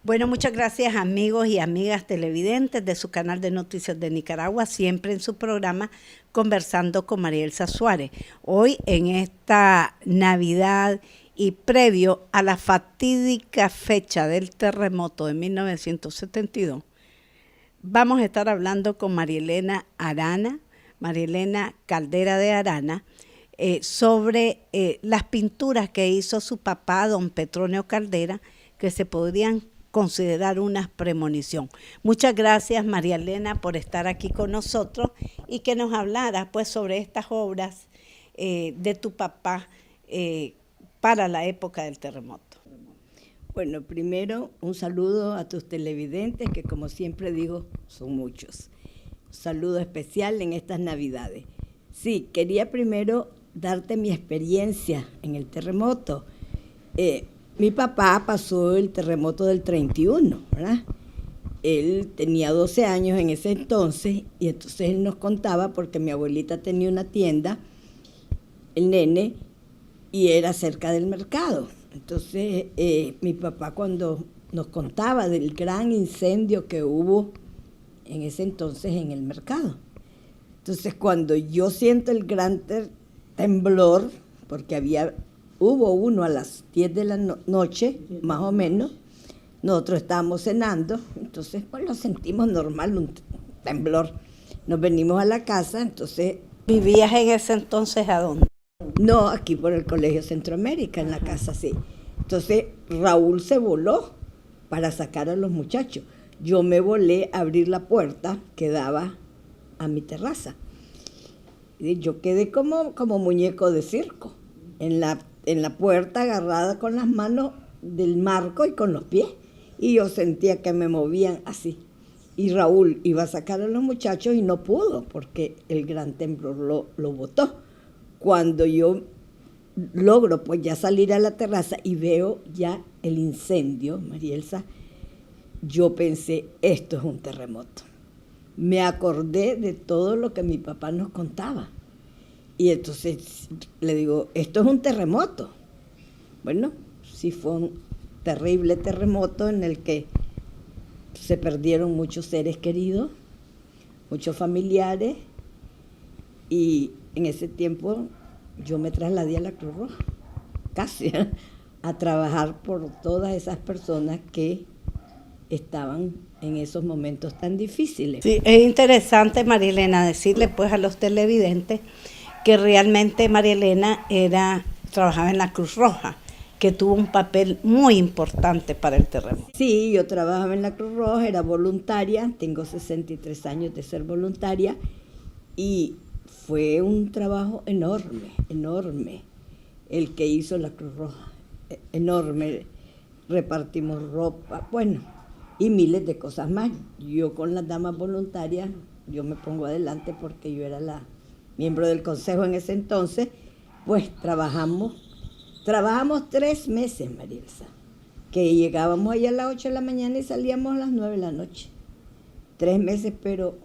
Bueno, muchas gracias amigos y amigas televidentes de su canal de Noticias de Nicaragua, siempre en su programa Conversando con María Elsa Suárez. Hoy en esta Navidad y previo a la fatídica fecha del terremoto de 1972, vamos a estar hablando con María Elena Arana, María Elena Caldera de Arana, sobre las pinturas que hizo su papá, don Petronio Caldera, que se podrían considerar una premonición. Muchas gracias, María Elena, por estar aquí con nosotros y que nos hablara pues sobre estas obras de tu papá para la época del terremoto. Bueno, primero un saludo a tus televidentes, que como siempre digo, son muchos. Un saludo especial en estas Navidades. Sí, quería primero darte mi experiencia en el terremoto. Mi papá pasó el terremoto del 31, ¿verdad? Él tenía 12 años en ese entonces, y entonces él nos contaba, porque mi abuelita tenía una tienda, el nene, y era cerca del mercado. Entonces mi papá, cuando nos contaba del gran incendio que hubo en ese entonces en el mercado. Entonces cuando yo siento el gran temblor, porque hubo uno a las 10 de la noche, más o menos, nosotros estábamos cenando, entonces pues lo sentimos normal, un temblor. Nos venimos a la casa, entonces... ¿Vivías en ese entonces a dónde? No, aquí por el Colegio Centroamérica, en la casa, sí. Entonces Raúl se voló para sacar a los muchachos. Yo me volé a abrir la puerta que daba a mi terraza. Y yo quedé como muñeco de circo, en la puerta agarrada con las manos del marco y con los pies. Y yo sentía que me movían así. Y Raúl iba a sacar a los muchachos y no pudo, porque el gran temblor lo botó. Cuando yo logro pues ya salir a la terraza y veo ya el incendio, María Elsa, yo pensé, esto es un terremoto. Me acordé de todo lo que mi papá nos contaba. Y entonces le digo, esto es un terremoto. Bueno, sí fue un terrible terremoto en el que se perdieron muchos seres queridos, muchos familiares, y en ese tiempo yo me trasladé a la Cruz Roja, casi, a trabajar por todas esas personas que estaban en esos momentos tan difíciles. Sí, es interesante, María Elena, decirle pues a los televidentes que realmente María Elena trabajaba en la Cruz Roja, que tuvo un papel muy importante para el terremoto. Sí, yo trabajaba en la Cruz Roja, era voluntaria, tengo 63 años de ser voluntaria, y fue un trabajo enorme, enorme, el que hizo la Cruz Roja, enorme. Repartimos ropa, bueno, y miles de cosas más. Yo con las damas voluntarias, yo me pongo adelante porque yo era la miembro del consejo en ese entonces, pues trabajamos 3 meses, María Elsa, que llegábamos allá a las 8 de la mañana y salíamos a las 9 de la noche. 3 meses, pero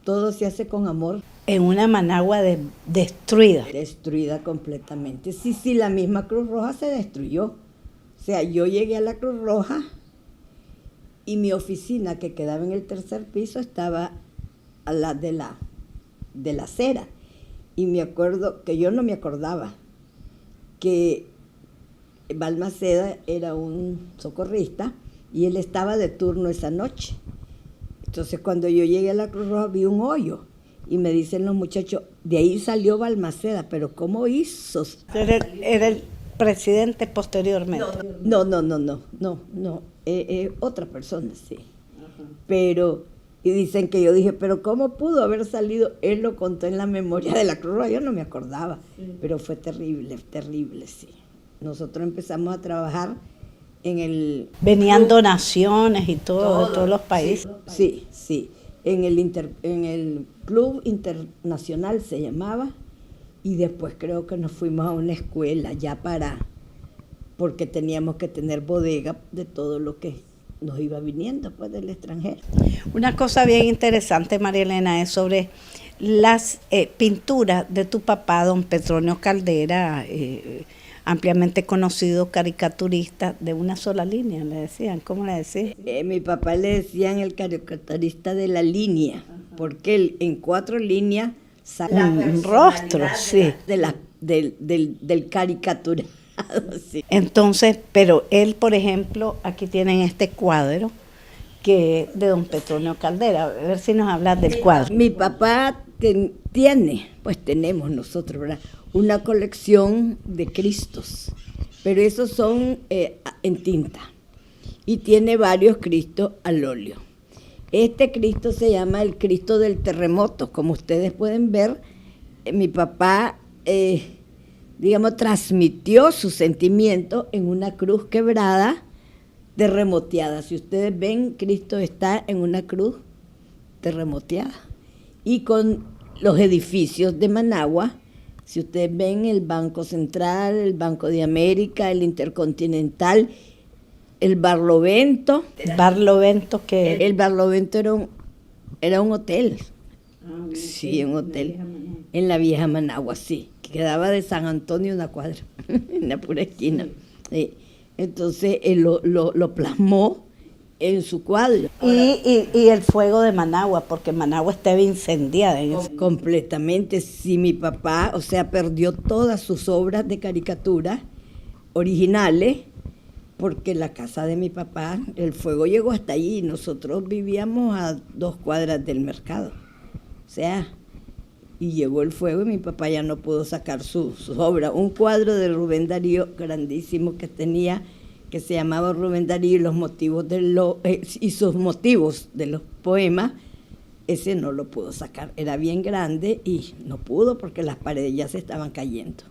todo se hace con amor. En una Managua destruida. Destruida completamente. Sí, la misma Cruz Roja se destruyó. O sea, yo llegué a la Cruz Roja y mi oficina, que quedaba en el 3er piso, estaba a la de la acera. Y me acuerdo, que yo no me acordaba, que Balmaceda era un socorrista y él estaba de turno esa noche. Entonces cuando yo llegué a la Cruz Roja vi un hoyo. Y me dicen los muchachos, de ahí salió Balmaceda, pero ¿cómo hizo? Era el presidente posteriormente. No, otra persona, sí. Pero, y dicen que yo dije, pero ¿cómo pudo haber salido? Él lo contó en la memoria de la Cruz Roja, yo no me acordaba, pero fue terrible, terrible, sí. Nosotros empezamos a trabajar en el... Venían donaciones y todo de todos los países. Sí. En el Club Internacional se llamaba, y después creo que nos fuimos a una escuela ya porque teníamos que tener bodega de todo lo que nos iba viniendo pues del extranjero. Una cosa bien interesante, María Elena, es sobre las pinturas de tu papá, don Petronio Caldera ampliamente conocido caricaturista de una sola línea, le decían. ¿Cómo le decían? Mi papá le decían el caricaturista de la línea, porque él en 4 líneas saca un rostro, sí. Del caricaturado. Sí. Entonces, pero él, por ejemplo, aquí tienen este cuadro que es de don Petronio Caldera. A ver si nos hablas del cuadro. Mi papá tenemos nosotros, ¿verdad?, una colección de Cristos, pero esos son en tinta, y tiene varios Cristos al óleo. Este Cristo se llama el Cristo del terremoto. Como ustedes pueden ver, mi papá, transmitió su sentimiento en una cruz quebrada, terremoteada. Si ustedes ven, Cristo está en una cruz terremoteada. Y con los edificios de Managua, si ustedes ven el Banco Central, el Banco de América, el Intercontinental, el Barlovento. ¿Barlovento qué? El Barlovento era un hotel. Sí, un hotel. En la vieja Managua, sí. Que quedaba de San Antonio una cuadra, en la pura esquina. Sí. Entonces él lo plasmó en su cuadro. Y el fuego de Managua, porque Managua estaba incendiada. Completamente. Sí, mi papá, perdió todas sus obras de caricatura originales, porque la casa de mi papá, el fuego llegó hasta allí, y nosotros vivíamos a 2 cuadras del mercado. Y llegó el fuego y mi papá ya no pudo sacar sus obras. Un cuadro de Rubén Darío grandísimo que tenía, que se llamaba Rubén Darío y los motivos y sus motivos de los poemas, ese no lo pudo sacar. Era bien grande y no pudo porque las paredes ya se estaban cayendo.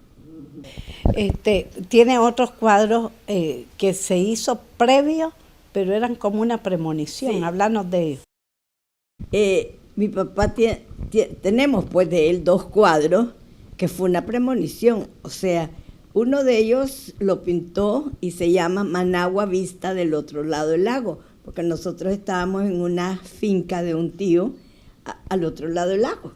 Tiene otros cuadros que se hizo previo, pero eran como una premonición. Sí. Háblanos de ellos. Mi papá tenemos pues de él 2 cuadros que fue una premonición. Uno de ellos lo pintó y se llama Managua vista del otro lado del lago, porque nosotros estábamos en una finca de un tío al otro lado del lago.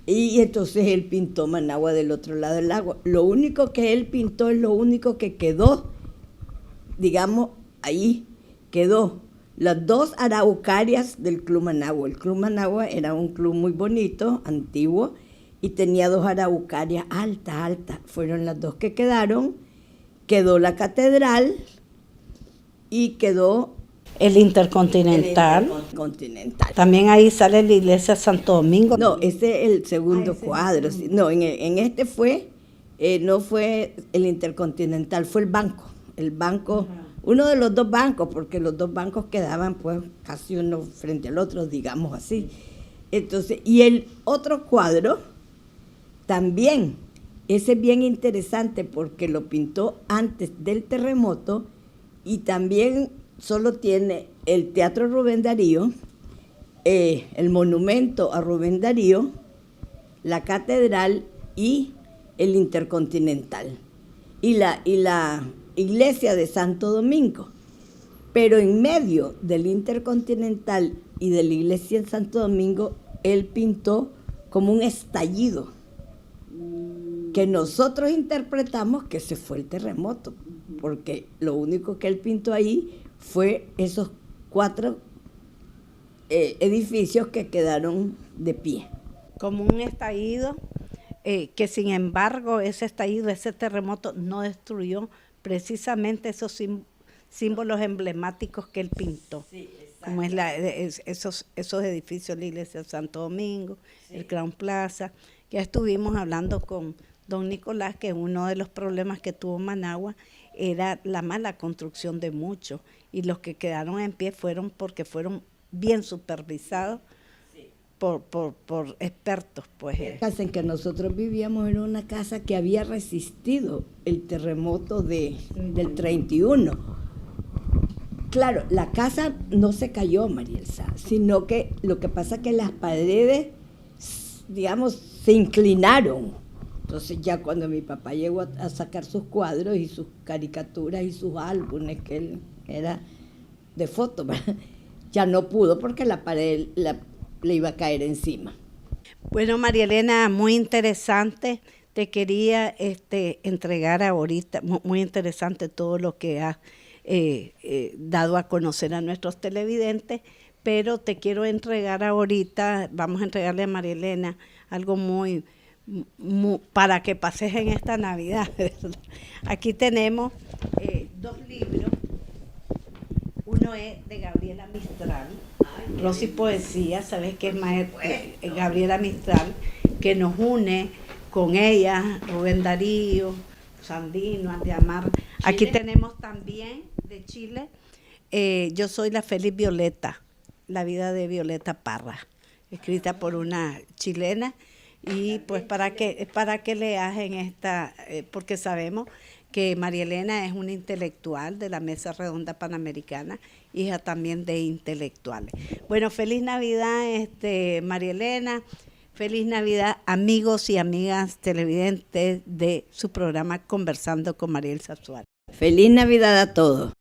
Y entonces él pintó Managua del otro lado del lago. Lo único que él pintó es lo único que quedó, ahí quedó. Las 2 araucarias del Club Managua. El Club Managua era un club muy bonito, antiguo, y tenía 2 araucarias altas. Fueron las 2 que quedaron. Quedó la catedral y quedó el Intercontinental. También ahí sale la iglesia de Santo Domingo. No, ese es el segundo cuadro. No, en este no fue el Intercontinental, fue el banco. El banco, uno de los 2 bancos, porque los 2 bancos quedaban pues casi uno frente al otro, digamos así. Entonces, y el otro cuadro también, ese es bien interesante porque lo pintó antes del terremoto, y también solo tiene el Teatro Rubén Darío, el monumento a Rubén Darío, la catedral y el Intercontinental y la iglesia de Santo Domingo. Pero en medio del Intercontinental y de la iglesia de Santo Domingo, él pintó como un estallido, que nosotros interpretamos que ese fue el terremoto, porque lo único que él pintó ahí fue esos 4 edificios que quedaron de pie. Como un estallido, que sin embargo ese estallido, ese terremoto no destruyó precisamente esos símbolos emblemáticos que él pintó. Sí, como es esos edificios, la iglesia de Santo Domingo, sí, el Crown Plaza. Ya estuvimos hablando con don Nicolás que uno de los problemas que tuvo Managua era la mala construcción de muchos, y los que quedaron en pie fueron porque fueron bien supervisados por expertos. Pues. La casa en que nosotros vivíamos era una casa que había resistido el terremoto del 31. Claro, la casa no se cayó, María Elsa, sino que lo que pasa es que las paredes, se inclinaron. Entonces ya cuando mi papá llegó a sacar sus cuadros y sus caricaturas y sus álbumes, que él era de fotos, ya no pudo porque la pared le iba a caer encima. Bueno, María Elena, muy interesante. te quería entregar ahorita, muy interesante todo lo que has dado a conocer a nuestros televidentes, pero te quiero entregar ahorita, vamos a entregarle a María Elena algo muy para que pases en esta Navidad. Aquí tenemos 2 libros. Uno es de Gabriela Mistral, Rosy Poesía, sabes que es Gabriela Mistral, que nos une con ella, Rubén Darío, Sandino, Andiamar. Aquí tenemos también de Chile, Yo soy la feliz Violeta, la vida de Violeta Parra, escrita por una chilena, y pues para que leas en esta, porque sabemos que María Elena es una intelectual de la Mesa Redonda Panamericana, hija también de intelectuales. Bueno, feliz Navidad, María Elena, feliz Navidad, amigos y amigas televidentes de su programa Conversando con Marielsa Suárez. Feliz Navidad a todos.